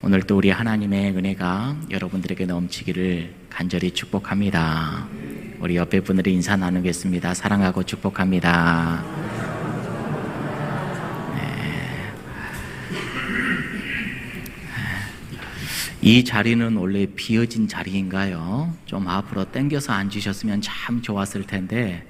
오늘 또 우리 하나님의 은혜가 여러분들에게 넘치기를 간절히 축복합니다. 우리 옆에 분들이 인사 나누겠습니다. 사랑하고 축복합니다. 이 자리는 원래 비어진 자리인가요? 좀 앞으로 당겨서 앉으셨으면 참 좋았을 텐데,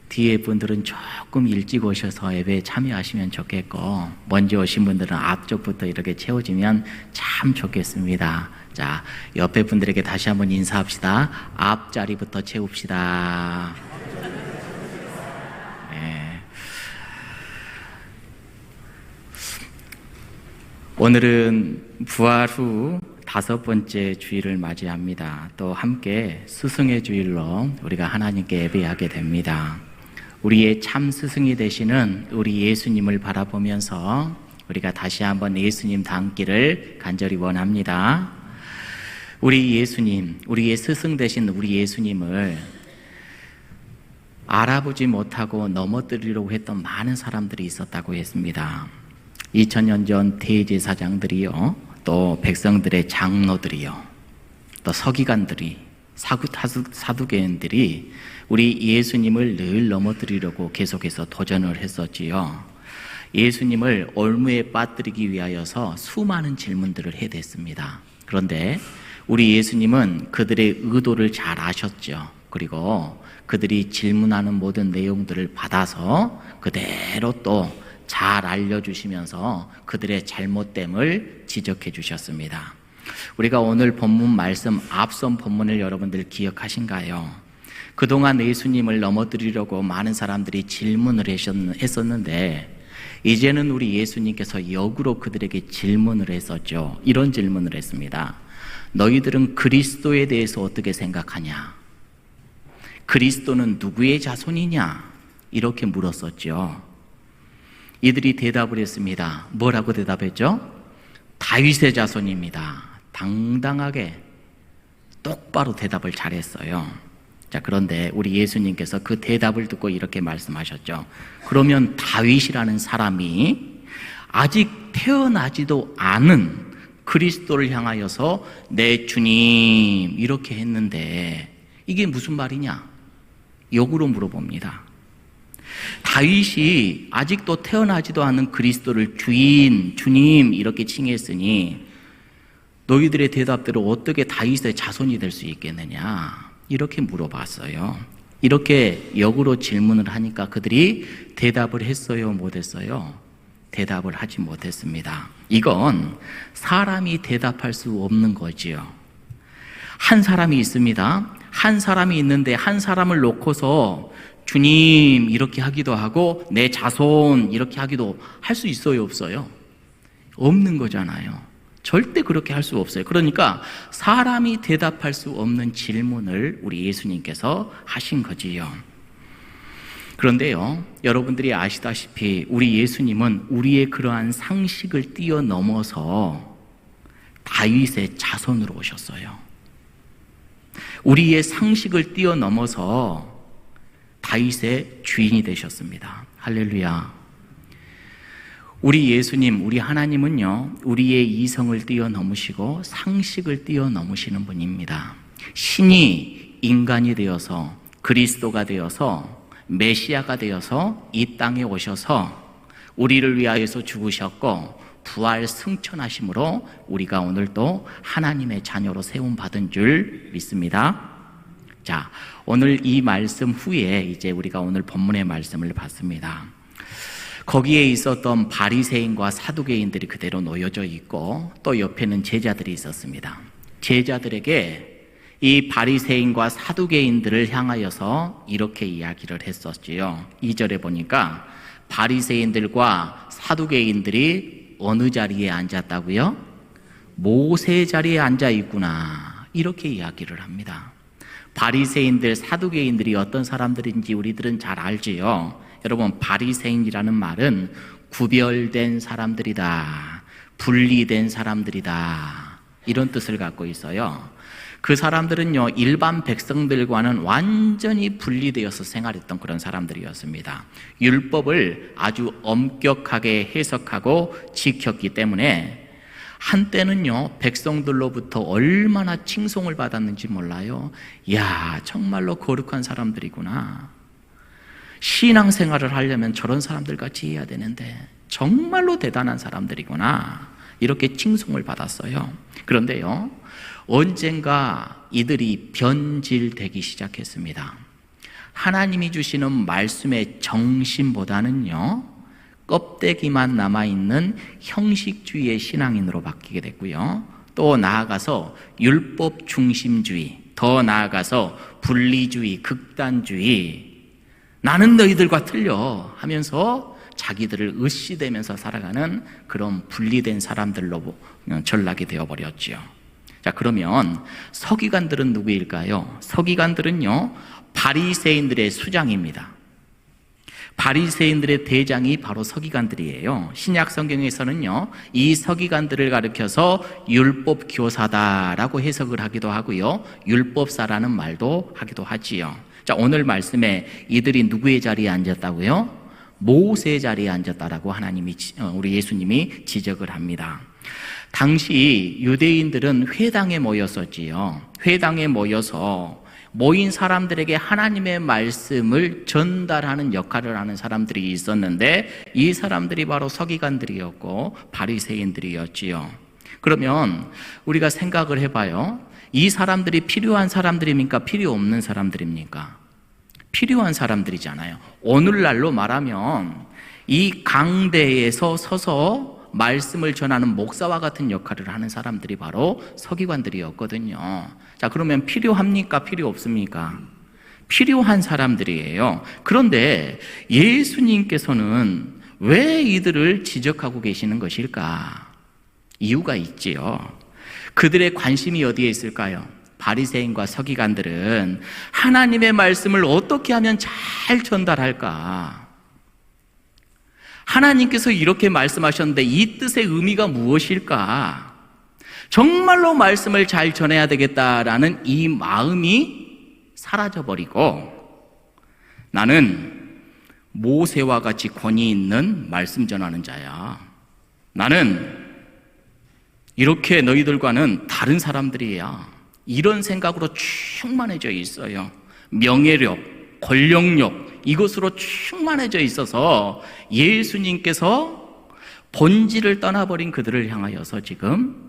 뒤에 분들은 조금 일찍 오셔서 예배에 참여하시면 좋겠고, 먼저 오신 분들은 앞쪽부터 이렇게 채워지면 참 좋겠습니다. 자, 옆에 분들에게 다시 한번 인사합시다. 앞자리부터 채웁시다. 오늘은 부활 후 5번째 주일을 맞이합니다. 또 함께 스승의 주일로 우리가 하나님께 예배하게 됩니다. 우리의 참 스승이 되시는 우리 예수님을 바라보면서 우리가 다시 한번 예수님 닮기를 간절히 원합니다. 우리 예수님, 우리의 스승 되신 우리 예수님을 알아보지 못하고 넘어뜨리려고 했던 많은 사람들이 있었다고 했습니다. 2000년 전 대제사장들이요, 또 백성들의 장로들이요, 또 서기관들이, 사두개인들이 우리 예수님을 늘 넘어뜨리려고 계속해서 도전을 했었지요. 예수님을 올무에 빠뜨리기 위하여서 수많은 질문들을 해댔습니다. 그런데 우리 예수님은 그들의 의도를 잘 아셨죠. 그리고 그들이 질문하는 모든 내용들을 받아서 그대로 또 잘 알려주시면서 그들의 잘못됨을 지적해 주셨습니다. 우리가 오늘 본문 말씀, 앞선 본문을 여러분들 기억하신가요? 그동안 예수님을 넘어뜨리려고 많은 사람들이 질문을 했었는데, 이제는 우리 예수님께서 역으로 그들에게 질문을 했었죠. 이런 질문을 했습니다. 너희들은 그리스도에 대해서 어떻게 생각하냐? 그리스도는 누구의 자손이냐? 이렇게 물었었죠. 이들이 대답을 했습니다. 뭐라고 대답했죠? 다윗의 자손입니다. 당당하게 똑바로 대답을 잘했어요. 자, 그런데 우리 예수님께서 그 대답을 듣고 이렇게 말씀하셨죠. 그러면 다윗이라는 사람이 아직 태어나지도 않은 그리스도를 향하여서 내 주님 이렇게 했는데 이게 무슨 말이냐? 역으로 물어봅니다. 다윗이 아직도 태어나지도 않은 그리스도를 주인, 주님 이렇게 칭했으니 너희들의 대답대로 어떻게 다윗의 자손이 될 수 있겠느냐? 이렇게 물어봤어요. 이렇게 역으로 질문을 하니까 그들이 대답을 했어요? 못했어요? 대답을 하지 못했습니다. 이건 사람이 대답할 수 없는 거지요. 한 사람이 있습니다. 한 사람이 있는데 한 사람을 놓고서 주님 이렇게 하기도 하고 내 자손 이렇게 하기도 할 수 있어요? 없어요? 없는 거잖아요. 절대 그렇게 할 수 없어요. 그러니까 사람이 대답할 수 없는 질문을 우리 예수님께서 하신 거지요. 그런데요, 여러분들이 아시다시피 우리 예수님은 우리의 그러한 상식을 뛰어넘어서 다윗의 자손으로 오셨어요. 우리의 상식을 뛰어넘어서 다윗의 주인이 되셨습니다. 할렐루야. 우리 예수님, 우리 하나님은요, 우리의 이성을 뛰어넘으시고 상식을 뛰어넘으시는 분입니다. 신이 인간이 되어서 그리스도가 되어서 메시아가 되어서 이 땅에 오셔서 우리를 위하여서 죽으셨고 부활 승천하심으로 우리가 오늘 또 하나님의 자녀로 세움받은 줄 믿습니다. 자, 오늘 이 말씀 후에 이제 우리가 오늘 본문의 말씀을 봤습니다. 거기에 있었던 바리새인과 사두개인들이 그대로 놓여져 있고 또 옆에는 제자들이 있었습니다. 제자들에게 이 바리새인과 사두개인들을 향하여서 이렇게 이야기를 했었지요. 2절에 보니까 바리새인들과 사두개인들이 어느 자리에 앉았다고요? 모세 자리에 앉아 있구나, 이렇게 이야기를 합니다. 바리새인들, 사두개인들이 어떤 사람들인지 우리들은 잘 알지요. 여러분, 바리새인이라는 말은 구별된 사람들이다, 분리된 사람들이다, 이런 뜻을 갖고 있어요. 그 사람들은요, 일반 백성들과는 완전히 분리되어서 생활했던 그런 사람들이었습니다. 율법을 아주 엄격하게 해석하고 지켰기 때문에 한때는요, 백성들로부터 얼마나 칭송을 받았는지 몰라요. 야, 정말로 거룩한 사람들이구나. 신앙생활을 하려면 저런 사람들 같이 해야 되는데 정말로 대단한 사람들이구나, 이렇게 칭송을 받았어요. 그런데요, 언젠가 이들이 변질되기 시작했습니다. 하나님이 주시는 말씀의 정신보다는요, 껍데기만 남아있는 형식주의의 신앙인으로 바뀌게 됐고요. 또 나아가서 율법 중심주의, 더 나아가서 분리주의, 극단주의, 나는 너희들과 틀려 하면서 자기들을 으쌰대면서 살아가는 그런 분리된 사람들로 전락이 되어버렸죠. 자, 그러면 서기관들은 누구일까요? 서기관들은요, 바리새인들의 수장입니다. 바리새인들의 대장이 바로 서기관들이에요. 신약 성경에서는요, 이 서기관들을 가리켜서 율법 교사다라고 해석을 하기도 하고요, 율법사라는 말도 하기도 하지요. 자, 오늘 말씀에 이들이 누구의 자리에 앉았다고요? 모세의 자리에 앉았다라고 우리 예수님이 지적을 합니다. 당시 유대인들은 회당에 모였었지요. 회당에 모인 사람들에게 하나님의 말씀을 전달하는 역할을 하는 사람들이 있었는데, 이 사람들이 바로 서기관들이었고 바리새인들이었지요. 그러면 우리가 생각을 해봐요. 이 사람들이 필요한 사람들입니까? 필요 없는 사람들입니까? 필요한 사람들이잖아요. 오늘날로 말하면 이 강대에서 서서 말씀을 전하는 목사와 같은 역할을 하는 사람들이 바로 서기관들이었거든요. 자, 그러면 필요합니까? 필요 없습니까? 필요한 사람들이에요. 그런데 예수님께서는 왜 이들을 지적하고 계시는 것일까? 이유가 있지요. 그들의 관심이 어디에 있을까요? 바리새인과 서기관들은 하나님의 말씀을 어떻게 하면 잘 전달할까? 하나님께서 이렇게 말씀하셨는데 이 뜻의 의미가 무엇일까? 정말로 말씀을 잘 전해야 되겠다라는 이 마음이 사라져버리고, 나는 모세와 같이 권위 있는 말씀 전하는 자야, 나는 이렇게 너희들과는 다른 사람들이야, 이런 생각으로 충만해져 있어요. 명예력, 권력력, 이것으로 충만해져 있어서 예수님께서 본질을 떠나버린 그들을 향하여서 지금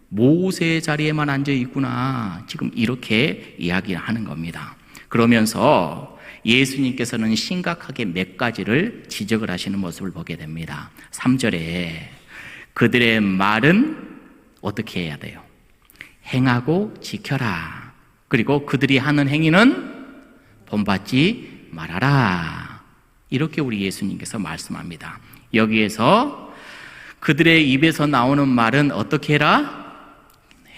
모세의 자리에만 앉아 있구나, 지금 이렇게 이야기하는 겁니다. 그러면서 예수님께서는 심각하게 몇 가지를 지적을 하시는 모습을 보게 됩니다. 3절에 그들의 말은 어떻게 해야 돼요? 행하고 지켜라. 그리고 그들이 하는 행위는 본받지 말아라. 이렇게 우리 예수님께서 말씀합니다. 여기에서 그들의 입에서 나오는 말은 어떻게 해라?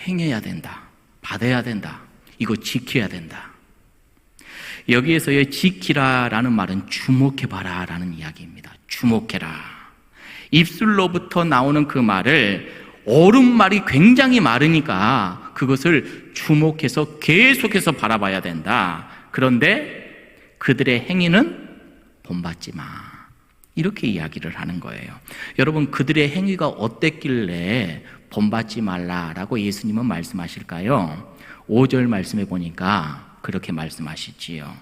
행해야 된다. 받아야 된다. 이거 지켜야 된다. 여기에서의 지키라라는 말은 주목해봐라 라는 이야기입니다. 주목해라. 입술로부터 나오는 그 말을, 옳은 말이 굉장히 많으니까 그것을 주목해서 계속해서 바라봐야 된다. 그런데 그들의 행위는 본받지 마. 이렇게 이야기를 하는 거예요. 여러분, 그들의 행위가 어땠길래 본받지 말라라고 예수님은 말씀하실까요? 5절 말씀해 보니까 그렇게 말씀하시지요.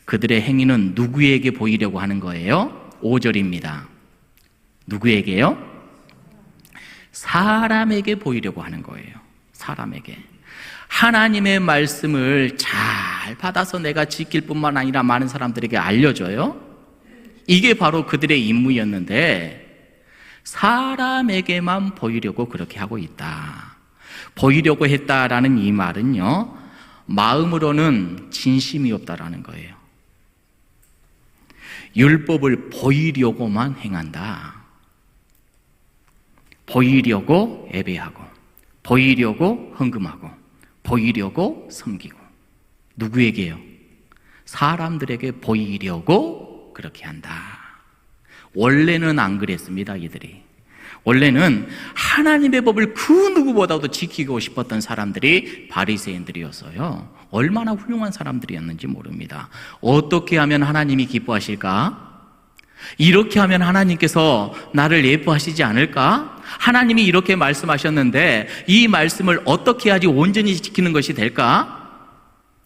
그들의 행위는 누구에게 보이려고 하는 거예요? 5절입니다. 누구에게요? 사람에게 보이려고 하는 거예요. 사람에게. 하나님의 말씀을 잘 받아서 내가 지킬 뿐만 아니라 많은 사람들에게 알려줘요. 이게 바로 그들의 임무였는데 사람에게만 보이려고 그렇게 하고 있다. 보이려고 했다라는 이 말은요, 마음으로는 진심이 없다라는 거예요. 율법을 보이려고만 행한다. 보이려고 예배하고, 보이려고 헌금하고, 보이려고 섬기고. 누구에게요? 사람들에게 보이려고 그렇게 한다. 원래는 안 그랬습니다, 이들이. 원래는 하나님의 법을 그 누구보다도 지키고 싶었던 사람들이 바리새인들이었어요. 얼마나 훌륭한 사람들이었는지 모릅니다. 어떻게 하면 하나님이 기뻐하실까? 이렇게 하면 하나님께서 나를 예뻐하시지 않을까? 하나님이 이렇게 말씀하셨는데 이 말씀을 어떻게 해야지 온전히 지키는 것이 될까?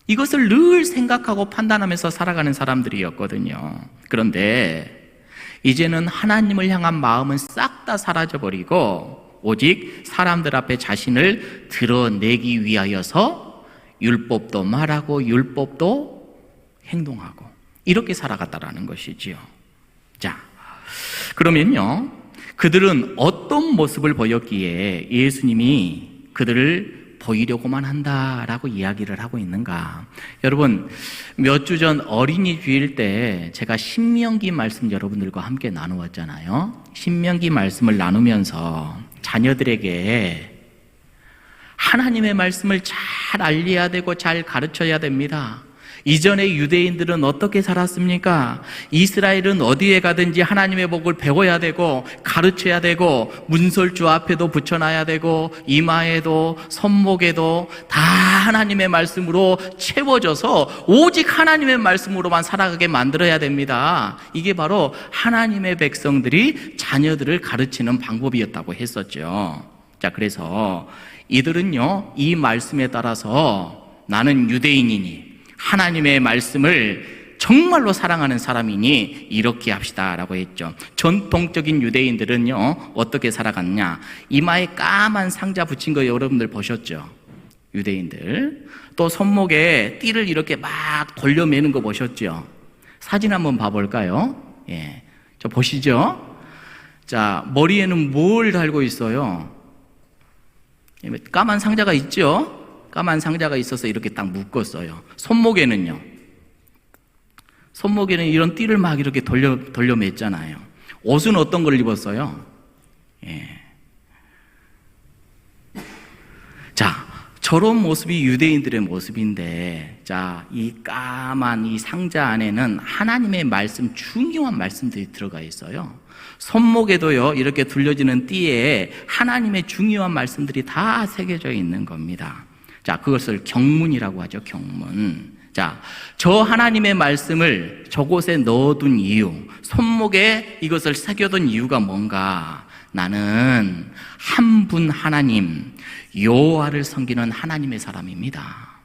이것을 늘 생각하고 판단하면서 살아가는 사람들이었거든요. 그런데 이제는 하나님을 향한 마음은 싹 다 사라져버리고 오직 사람들 앞에 자신을 드러내기 위하여서 율법도 말하고 율법도 행동하고 이렇게 살아갔다라는 것이지요. 자, 그러면요, 그들은 어떤 모습을 보였기에 예수님이 그들을 보이려고만 한다라고 이야기를 하고 있는가? 여러분, 몇 주 전 어린이 주일 때 제가 신명기 말씀 여러분들과 함께 나누었잖아요. 신명기 말씀을 나누면서 자녀들에게 하나님의 말씀을 잘 알려야 되고 잘 가르쳐야 됩니다. 이전에 유대인들은 어떻게 살았습니까? 이스라엘은 어디에 가든지 하나님의 복을 배워야 되고 가르쳐야 되고 문설주 앞에도 붙여놔야 되고 이마에도 손목에도 다 하나님의 말씀으로 채워져서 오직 하나님의 말씀으로만 살아가게 만들어야 됩니다. 이게 바로 하나님의 백성들이 자녀들을 가르치는 방법이었다고 했었죠. 자, 그래서 이들은요, 이 말씀에 따라서 나는 유대인이니 하나님의 말씀을 정말로 사랑하는 사람이니 이렇게 합시다 라고 했죠. 전통적인 유대인들은요, 어떻게 살아갔냐? 이마에 까만 상자 붙인 거 여러분들 보셨죠? 유대인들. 또 손목에 띠를 이렇게 막 돌려매는 거 보셨죠? 사진 한번 봐볼까요? 예, 저 보시죠? 자, 머리에는 뭘 달고 있어요? 까만 상자가 있죠? 까만 상자가 있어서 이렇게 딱 묶었어요. 손목에는요, 손목에는 이런 띠를 막 이렇게 돌려맸잖아요. 옷은 어떤 걸 입었어요? 예. 자, 저런 모습이 유대인들의 모습인데, 자, 이 까만 이 상자 안에는 하나님의 말씀, 중요한 말씀들이 들어가 있어요. 손목에도요, 이렇게 둘려지는 띠에 하나님의 중요한 말씀들이 다 새겨져 있는 겁니다. 자, 그것을 경문이라고 하죠. 경문. 자, 저 하나님의 말씀을 저곳에 넣어둔 이유, 손목에 이것을 새겨둔 이유가 뭔가? 나는 한 분 하나님 여호와를 섬기는 하나님의 사람입니다.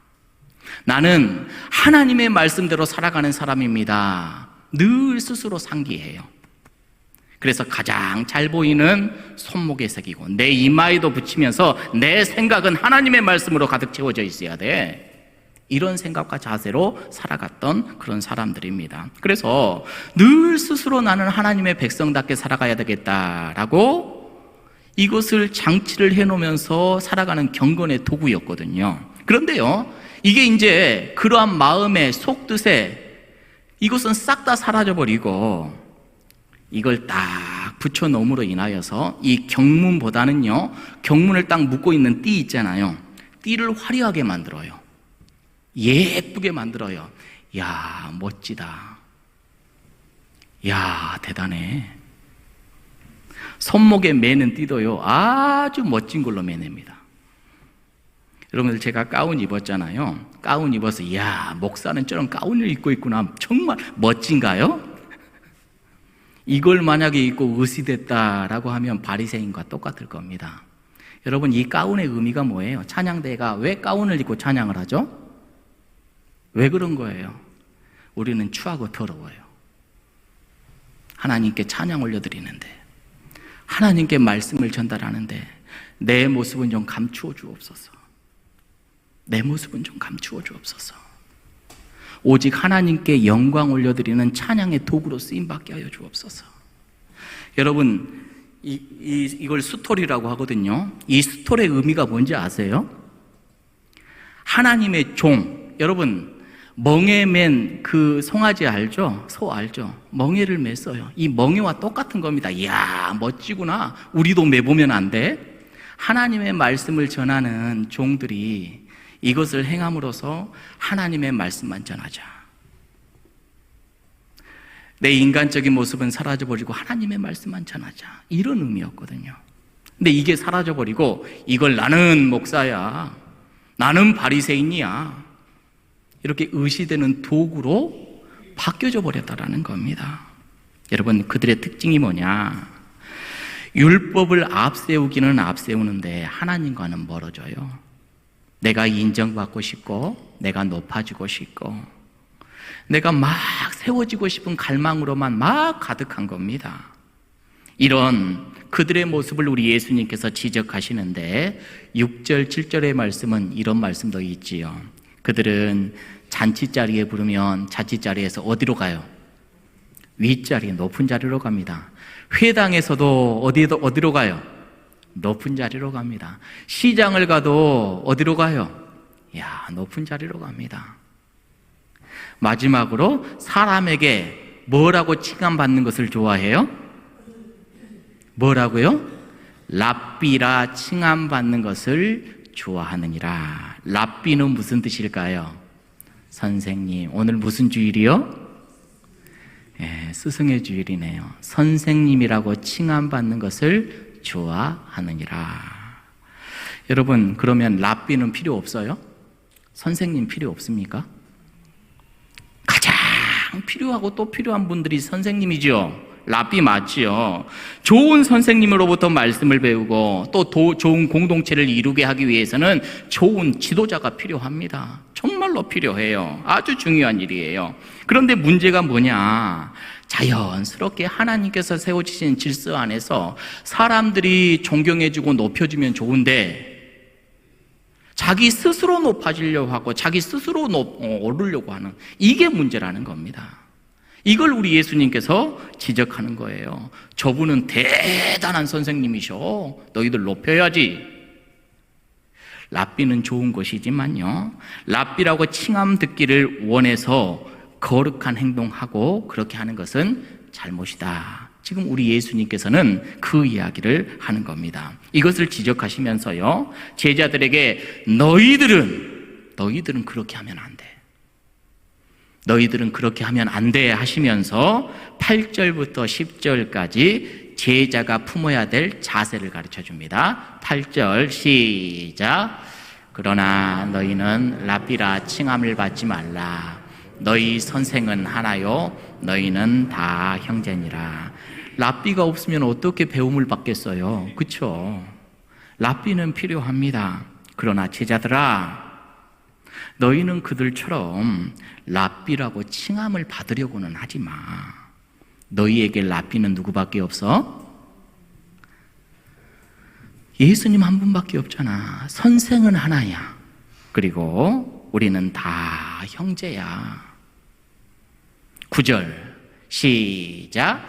나는 하나님의 말씀대로 살아가는 사람입니다. 늘 스스로 상기해요. 그래서 가장 잘 보이는 손목에 새기고 내 이마에도 붙이면서 내 생각은 하나님의 말씀으로 가득 채워져 있어야 돼. 이런 생각과 자세로 살아갔던 그런 사람들입니다. 그래서 늘 스스로 나는 하나님의 백성답게 살아가야 되겠다라고 이것을 장치를 해놓으면서 살아가는 경건의 도구였거든요. 그런데요, 이게 이제 그러한 마음의 속뜻에 이것은 싹 다 사라져버리고 이걸 딱 붙여놓음으로 인하여서 이 경문보다는요, 경문을 딱 묶고 있는 띠 있잖아요. 띠를 화려하게 만들어요. 예쁘게 만들어요. 야, 멋지다. 야, 대단해. 손목에 매는 띠도요, 아주 멋진 걸로 매냅니다. 여러분들, 제가 가운 입었잖아요. 가운 입어서 이야, 목사는 저런 가운을 입고 있구나. 정말 멋진가요? 이걸 만약에 입고 의시됐다라고 하면 바리새인과 똑같을 겁니다. 여러분, 이 가운의 의미가 뭐예요? 찬양대가 왜 가운을 입고 찬양을 하죠? 왜 그런 거예요? 우리는 추하고 더러워요. 하나님께 찬양 올려드리는데, 하나님께 말씀을 전달하는데 내 모습은 좀 감추어 주옵소서. 내 모습은 좀 감추어 주옵소서. 오직 하나님께 영광 올려드리는 찬양의 도구로 쓰임받게 하여 주옵소서. 여러분, 이걸 스토리라고 하거든요. 이 스토리의 의미가 뭔지 아세요? 하나님의 종, 여러분, 멍에 맨 그 송아지 알죠? 소 알죠? 멍에를 맸어요. 이 멍에와 똑같은 겁니다. 이야, 멋지구나. 우리도 매보면 안 돼? 하나님의 말씀을 전하는 종들이 이것을 행함으로써 하나님의 말씀만 전하자. 내 인간적인 모습은 사라져버리고 하나님의 말씀만 전하자. 이런 의미였거든요. 근데 이게 사라져버리고 이걸 나는 목사야, 나는 바리새인이야, 이렇게 의시되는 도구로 바뀌어져 버렸다라는 겁니다. 여러분, 그들의 특징이 뭐냐? 율법을 앞세우기는 앞세우는데 하나님과는 멀어져요. 내가 인정받고 싶고, 내가 높아지고 싶고, 내가 막 세워지고 싶은 갈망으로만 막 가득한 겁니다. 이런 그들의 모습을 우리 예수님께서 지적하시는데 6절, 7절의 말씀은 이런 말씀도 있지요. 그들은 잔치자리에 부르면 잔치자리에서 어디로 가요? 윗자리, 높은 자리로 갑니다. 회당에서도 어디로 가요? 높은 자리로 갑니다. 시장을 가도 어디로 가요? 높은 자리로 갑니다. 마지막으로 사람에게 뭐라고 칭함받는 것을 좋아해요? 뭐라고요? 랍비라 칭함받는 것을 좋아하느니라. 랍비는 무슨 뜻일까요? 선생님. 오늘 무슨 주일이요? 스승의 주일이네요. 선생님이라고 칭함받는 것을 좋아하느니라. 여러분, 그러면 랍비는 필요 없어요? 선생님 필요 없습니까? 가장 필요하고 또 필요한 분들이 선생님이죠. 랍비 맞지요. 좋은 선생님으로부터 말씀을 배우고 또 좋은 공동체를 이루게 하기 위해서는 좋은 지도자가 필요합니다. 정말로 필요해요. 아주 중요한 일이에요. 그런데 문제가 뭐냐? 자연스럽게 하나님께서 세워주신 질서 안에서 사람들이 존경해주고 높여주면 좋은데 자기 스스로 높아지려고 하고 자기 스스로 오르려고 하는, 이게 문제라는 겁니다. 이걸 우리 예수님께서 지적하는 거예요. 저분은 대단한 선생님이셔. 너희들 높여야지. 랍비는 좋은 것이지만요, 랍비라고 칭함 듣기를 원해서 거룩한 행동하고 그렇게 하는 것은 잘못이다. 지금 우리 예수님께서는 그 이야기를 하는 겁니다. 이것을 지적하시면서요, 제자들에게 너희들은 그렇게 하면 안 돼. 너희들은 그렇게 하면 안 돼 하시면서 8절부터 10절까지 제자가 품어야 될 자세를 가르쳐 줍니다. 8절 시작. 그러나 너희는 랍비라 칭함을 받지 말라. 너희 선생은 하나요, 너희는 다 형제니라. 랍비가 없으면 어떻게 배움을 받겠어요? 그렇죠? 랍비는 필요합니다. 그러나 제자들아, 너희는 그들처럼 랍비라고 칭함을 받으려고는 하지 마. 너희에게 랍비는 누구밖에 없어? 예수님 한 분밖에 없잖아. 선생은 하나야. 그리고 우리는 다 형제야. 9절 시작.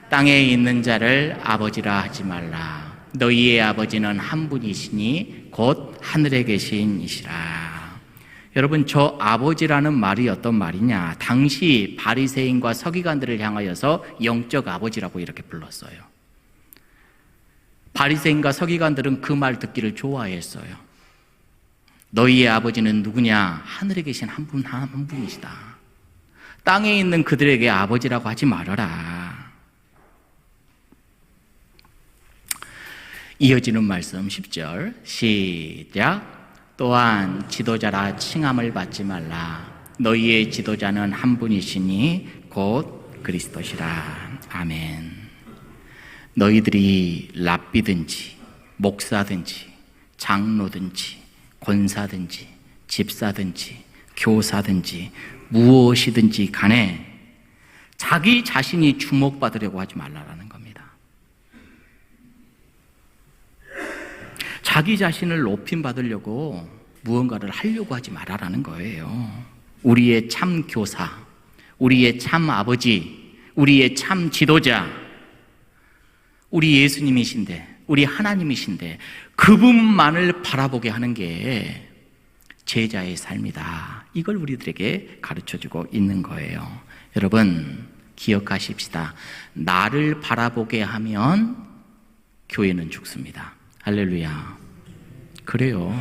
땅에 있는 자를 아버지라 하지 말라. 너희의 아버지는 한 분이시니 곧 하늘에 계신 이시라. 여러분, 저 아버지라는 말이 어떤 말이냐? 당시 바리새인과 서기관들을 향하여서 영적 아버지라고 이렇게 불렀어요. 바리새인과 서기관들은 그 말 듣기를 좋아했어요. 너희의 아버지는 누구냐? 하늘에 계신 한 분이시다. 땅에 있는 그들에게 아버지라고 하지 말아라. 이어지는 말씀 10절 시작. 또한 지도자라 칭함을 받지 말라. 너희의 지도자는 한 분이시니 곧 그리스도시라. 아멘. 너희들이 랍비든지 목사든지 장로든지 권사든지 집사든지 교사든지 무엇이든지 간에 자기 자신이 주목받으려고 하지 말라라는 겁니다. 자기 자신을 높임받으려고 무언가를 하려고 하지 말아라는 거예요. 우리의 참 교사, 우리의 참 아버지, 우리의 참 지도자, 우리 예수님이신데, 우리 하나님이신데 그분만을 바라보게 하는 게 제자의 삶이다. 이걸 우리들에게 가르쳐주고 있는 거예요. 여러분, 기억하십시다. 나를 바라보게 하면 교회는 죽습니다. 할렐루야. 그래요.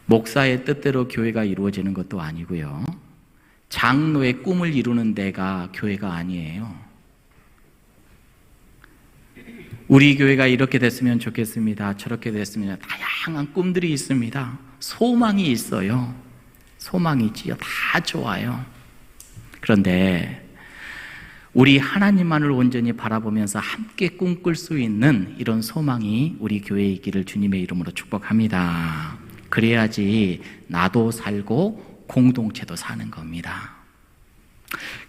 목사의 뜻대로 교회가 이루어지는 것도 아니고요. 장로의 꿈을 이루는 데가 교회가 아니에요. 우리 교회가 이렇게 됐으면 좋겠습니다. 저렇게 됐으면, 다양한 꿈들이 있습니다. 소망이 있어요. 소망이 있지요. 다 좋아요. 그런데 우리 하나님만을 온전히 바라보면서 함께 꿈꿀 수 있는 이런 소망이 우리 교회에 있기를 주님의 이름으로 축복합니다. 그래야지 나도 살고 공동체도 사는 겁니다.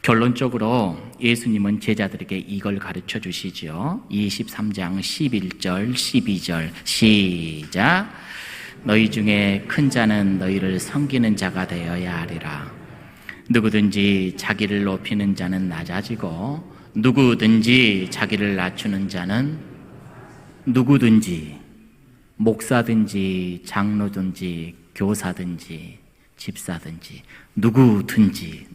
결론적으로 예수님은 제자들에게 이걸 가르쳐 주시죠. 23장 11절 12절 시작. 너희 중에 큰 자는 너희를 섬기는 자가 되어야 하리라. 누구든지 자기를 높이는 자는 낮아지고 누구든지 자기를 낮추는 자는 누구든지 목사든지 장로든지 교사든지 집사든지 누구든지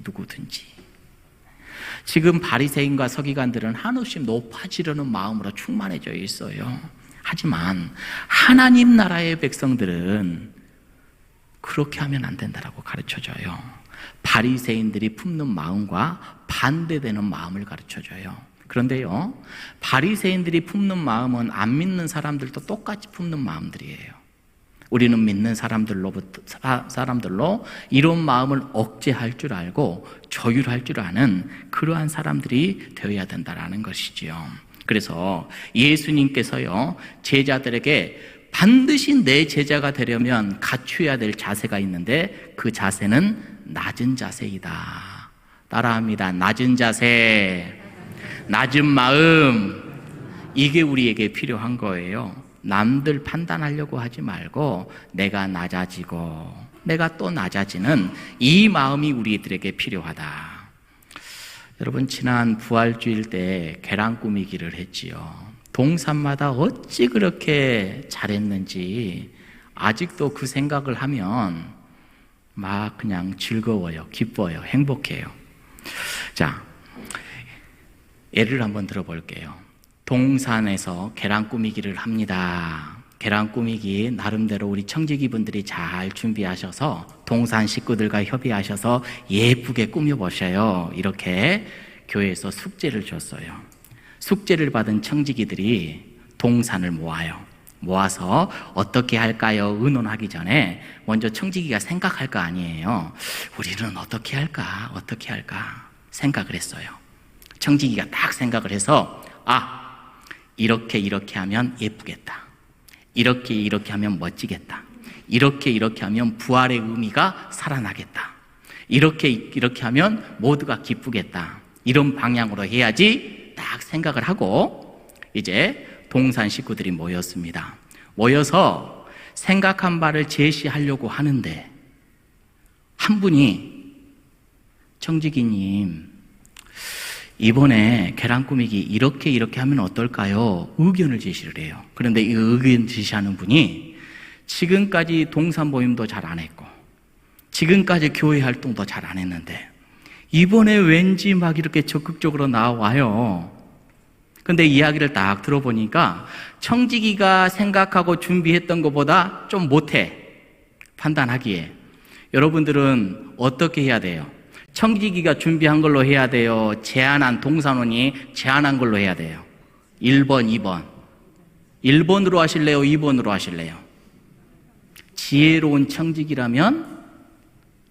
지금 바리새인과 서기관들은 한없이 높아지려는 마음으로 충만해져 있어요. 하지만 하나님 나라의 백성들은 그렇게 하면 안 된다라고 가르쳐줘요. 바리새인들이 품는 마음과 반대되는 마음을 가르쳐줘요. 그런데요, 바리새인들이 품는 마음은 안 믿는 사람들도 똑같이 품는 마음들이에요. 우리는 믿는 사람들로 이런 마음을 억제할 줄 알고 조율할 줄 아는 그러한 사람들이 되어야 된다는 것이지요. 그래서 예수님께서요, 제자들에게 반드시 내 제자가 되려면 갖춰야 될 자세가 있는데 그 자세는 낮은 자세이다. 따라합니다. 낮은 자세, 낮은 마음, 이게 우리에게 필요한 거예요. 남들 판단하려고 하지 말고 내가 낮아지고 내가 또 낮아지는 이 마음이 우리들에게 필요하다. 여러분, 지난 부활주일 때 계란 꾸미기를 했지요. 동산마다 어찌 그렇게 잘했는지 아직도 그 생각을 하면 막 그냥 즐거워요, 기뻐요, 행복해요. 자, 예를 한번 들어볼게요. 동산에서 계란 꾸미기를 합니다. 계란 꾸미기 나름대로 우리 청지기 분들이 잘 준비하셔서 동산 식구들과 협의하셔서 예쁘게 꾸며보셔요. 이렇게 교회에서 숙제를 줬어요. 숙제를 받은 청지기들이 동산을 모아서 어떻게 할까요? 의논하기 전에 먼저 청지기가 생각할 거 아니에요. 우리는 어떻게 할까 생각을 했어요. 청지기가 딱 생각을 해서 이렇게 하면 예쁘겠다. 이렇게 하면 멋지겠다. 이렇게 하면 부활의 의미가 살아나겠다. 이렇게 하면 모두가 기쁘겠다. 이런 방향으로 해야지 딱 생각을 하고 이제 동산 식구들이 모였습니다. 모여서 생각한 바를 제시하려고 하는데 한 분이 청지기님, 이번에 계란 꾸미기 이렇게 하면 어떨까요? 의견을 제시를 해요. 그런데 이 의견 제시하는 분이 지금까지 동산 모임도 잘 안 했고 지금까지 교회 활동도 잘 안 했는데 이번에 왠지 막 이렇게 적극적으로 나와요. 근데 이야기를 딱 들어보니까 청지기가 생각하고 준비했던 것보다 좀 못해, 판단하기에. 여러분들은 어떻게 해야 돼요? 청지기가 준비한 걸로 해야 돼요? 제안한 동산원이 제안한 걸로 해야 돼요? 1번, 2번. 1번으로 하실래요? 2번으로 하실래요? 지혜로운 청지기라면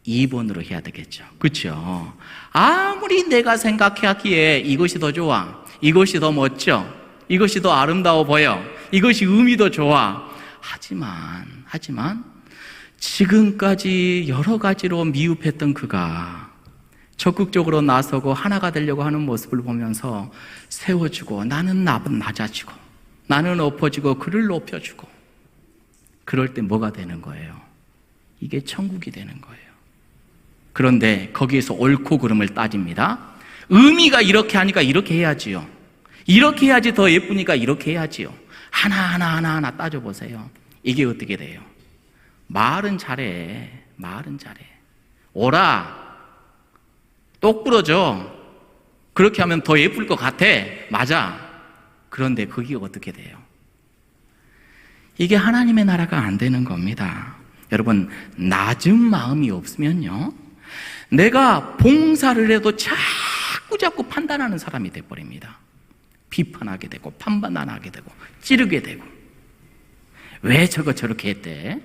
2번으로 해야 되겠죠. 그렇죠? 아무리 내가 생각하기에 이것이 더 좋아, 이것이 더 멋져, 이것이 더 아름다워 보여, 이것이 의미도 좋아. 하지만 지금까지 여러 가지로 미흡했던 그가 적극적으로 나서고 하나가 되려고 하는 모습을 보면서 세워주고 나는 낮아지고 나는 엎어지고 그를 높여주고 그럴 때 뭐가 되는 거예요? 이게 천국이 되는 거예요. 그런데 거기에서 옳고 그름을 따집니다. 의미가 이렇게 하니까 이렇게 해야지요. 이렇게 해야지 더 예쁘니까 이렇게 해야지요. 하나 따져보세요. 이게 어떻게 돼요? 말은 잘해. 오라. 똑 부러져. 그렇게 하면 더 예쁠 것 같아. 맞아. 그런데 그게 어떻게 돼요? 이게 하나님의 나라가 안 되는 겁니다. 여러분, 낮은 마음이 없으면요, 내가 봉사를 해도 자꾸 판단하는 사람이 돼버립니다. 비판하게 되고 판단하게 되고 찌르게 되고, 왜 저렇게 했대?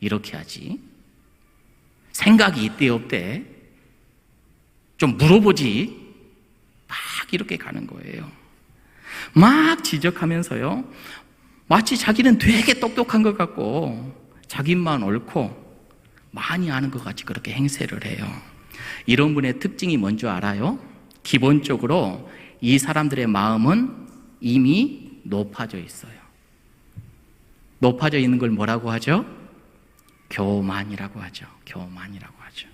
이렇게 하지. 생각이 있대 없대? 좀 물어보지. 막 이렇게 가는 거예요. 막 지적하면서요, 마치 자기는 되게 똑똑한 것 같고 자기만 옳고 많이 아는 것 같이 그렇게 행세를 해요. 이런 분의 특징이 뭔지 알아요? 기본적으로 이 사람들의 마음은 이미 높아져 있어요. 높아져 있는 걸 뭐라고 하죠? 교만이라고 하죠. 교만이라고 하죠.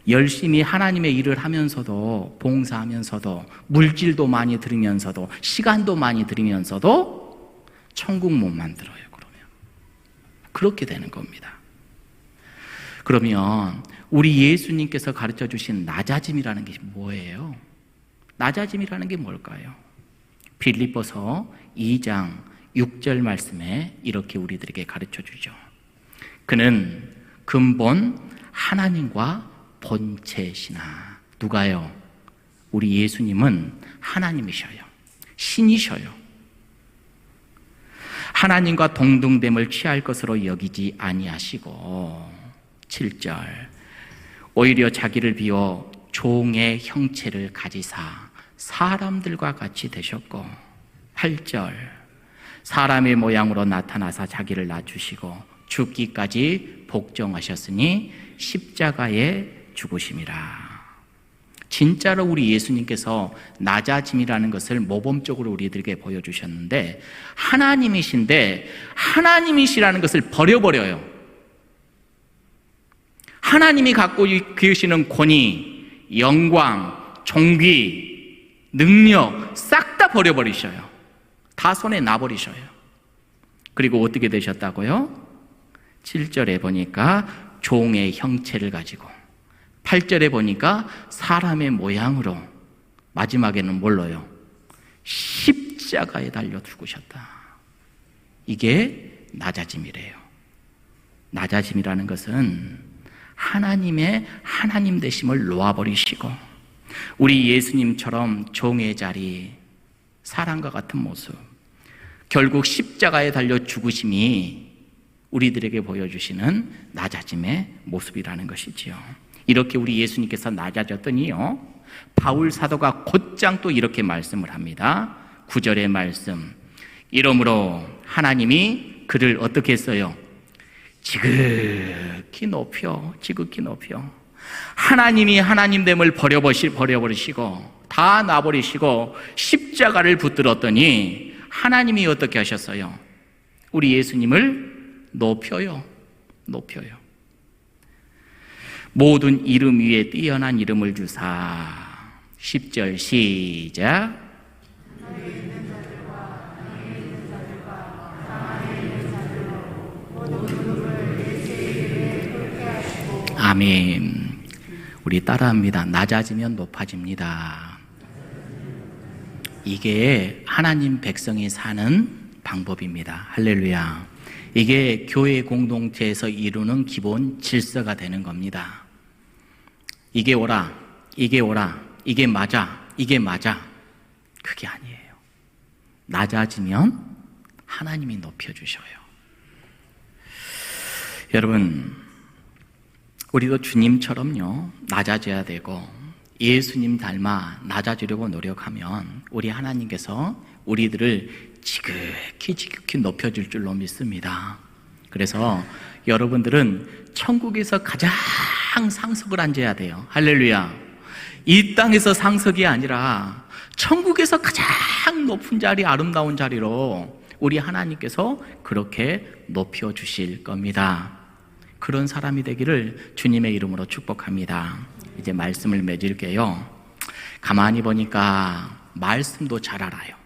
열심히 하나님의 일을 하면서도, 봉사하면서도, 물질도 많이 들이면서도, 시간도 많이 들이면서도 천국 못 만들어요. 그러면 그렇게 되는 겁니다. 그러면 우리 예수님께서 가르쳐 주신 낮아짐이라는 게 뭐예요? 낮아짐이라는 게 뭘까요? 빌립보서 2장 6절 말씀에 이렇게 우리들에게 가르쳐 주죠. 그는 근본 하나님과 본체시나. 누가요? 우리 예수님은 하나님이셔요. 신이셔요. 하나님과 동등됨을 취할 것으로 여기지 아니하시고, 7절, 오히려 자기를 비워 종의 형체를 가지사 사람들과 같이 되셨고, 8절, 사람의 모양으로 나타나사 자기를 낮추시고 죽기까지 복종하셨으니 십자가에 죽으심이라. 진짜로 우리 예수님께서 낮아짐이라는 것을 모범적으로 우리들에게 보여주셨는데, 하나님이신데 하나님이시라는 것을 버려버려요. 하나님이 갖고 계시는 권위, 영광, 존귀, 능력 싹 다 버려버리셔요. 다 손에 놔버리셔요. 그리고 어떻게 되셨다고요? 7절에 보니까 종의 형체를 가지고, 8절에 보니까 사람의 모양으로, 마지막에는 뭘로요? 십자가에 달려 죽으셨다. 이게 낮아짐이래요. 낮아짐이라는 것은 하나님의 하나님 되심을 놓아버리시고 우리 예수님처럼 종의 자리, 사람과 같은 모습, 결국 십자가에 달려 죽으심이 우리들에게 보여주시는 낮아짐의 모습이라는 것이지요. 이렇게 우리 예수님께서 낮아졌더니요, 바울 사도가 곧장 또 이렇게 말씀을 합니다. 9절의 말씀, 이러므로 하나님이 그를 어떻게 했어요? 지극히 높여 하나님이 하나님됨을 버려버리시고 다 놔버리시고 십자가를 붙들었더니 하나님이 어떻게 하셨어요? 우리 예수님을 높여요. 모든 이름 위에 뛰어난 이름을 주사. 10절 시작. 아멘. 우리 따라합니다. 낮아지면 높아집니다. 이게 하나님 백성이 사는 방법입니다. 할렐루야. 이게 교회 공동체에서 이루는 기본 질서가 되는 겁니다. 이게 옳아, 이게 맞아, 그게 아니에요. 낮아지면 하나님이 높여주셔요. 여러분, 우리도 주님처럼요, 낮아져야 되고 예수님 닮아 낮아지려고 노력하면 우리 하나님께서 우리들을 지극히 높여줄 줄로 믿습니다. 그래서 여러분들은 천국에서 가장 상석을 앉아야 돼요. 할렐루야. 이 땅에서 상석이 아니라 천국에서 가장 높은 자리, 아름다운 자리로 우리 하나님께서 그렇게 높여주실 겁니다. 그런 사람이 되기를 주님의 이름으로 축복합니다. 이제 말씀을 맺을게요. 가만히 보니까 말씀도 잘 알아요.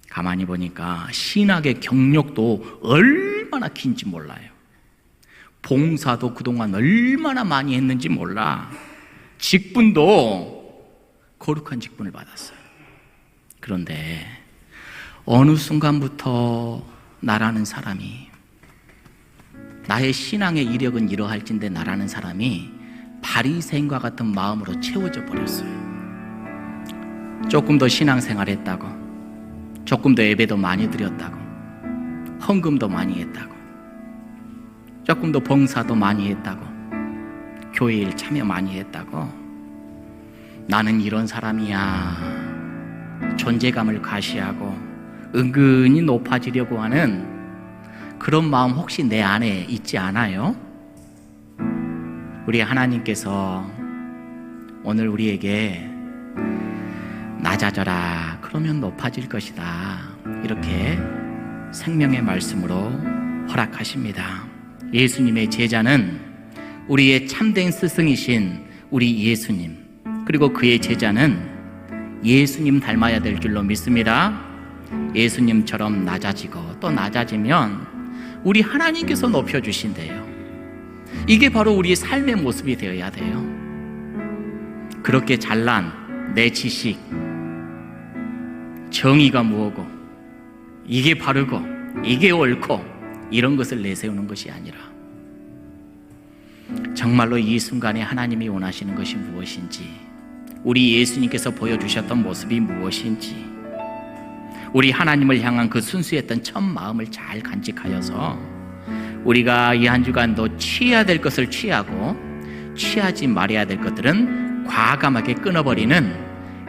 가만히 보니까 신학의 경력도 얼마나 긴지 몰라요. 봉사도 그동안 얼마나 많이 했는지 몰라. 직분도 거룩한 직분을 받았어요. 그런데 어느 순간부터 나라는 사람이, 나의 신앙의 이력은 이러할진데 나라는 사람이 바리새인과 같은 마음으로 채워져 버렸어요. 조금 더 신앙생활했다고, 조금 더 예배도 많이 드렸다고, 헌금도 많이 했다고, 조금 더 봉사도 많이 했다고, 교회 일 참여 많이 했다고, 나는 이런 사람이야. 존재감을 과시하고 은근히 높아지려고 하는 그런 마음 혹시 내 안에 있지 않아요? 우리 하나님께서 오늘 우리에게 낮아져라, 그러면 높아질 것이다, 이렇게 생명의 말씀으로 허락하십니다. 예수님의 제자는 우리의 참된 스승이신 우리 예수님, 그리고 그의 제자는 예수님 닮아야 될 줄로 믿습니다. 예수님처럼 낮아지고 또 낮아지면 우리 하나님께서 높여주신대요. 이게 바로 우리의 삶의 모습이 되어야 돼요. 그렇게 잘난 내 지식, 정의가 뭐고 이게 바르고 이게 옳고 이런 것을 내세우는 것이 아니라 정말로 이 순간에 하나님이 원하시는 것이 무엇인지, 우리 예수님께서 보여주셨던 모습이 무엇인지, 우리 하나님을 향한 그 순수했던 첫 마음을 잘 간직하여서 우리가 이 한 주간도 취해야 될 것을 취하고 취하지 말아야 될 것들은 과감하게 끊어버리는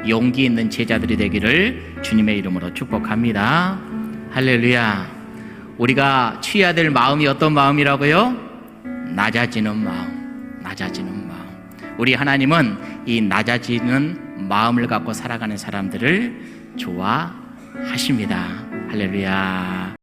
용기 있는 제자들이 되기를 주님의 이름으로 축복합니다. 할렐루야. 우리가 취해야 될 마음이 어떤 마음이라고요? 낮아지는 마음, 낮아지는 마음. 우리 하나님은 이 낮아지는 마음을 갖고 살아가는 사람들을 좋아하십니다. 할렐루야.